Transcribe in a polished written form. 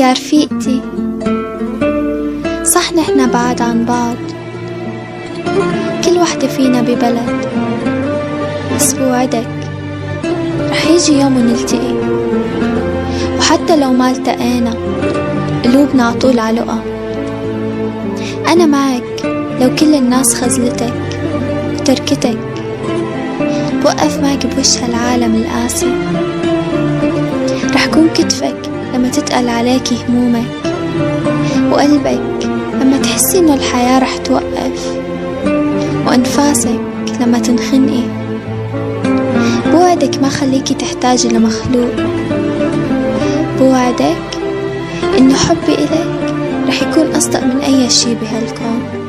يا رفيقتي، صح نحنا بعاد عن بعض، كل وحدة فينا ببلد، بس بوعدك رح يجي يوم ونلتقي. وحتى لو ما التقينا قلوبنا عطول علقة. أنا معك لو كل الناس خذلتك وتركتك، بوقف معك بوش هالعالم القاسي. رح كون كتفك لما تتقل عليكي همومك، وقلبك لما تحسي إنه الحياة رح توقف، وأنفاسك لما تنخنقي. بوعدك ما خليكي تحتاجي لمخلوق، بوعدك إنه حبي إلك رح يكون أصدق من أي شي بهالكون.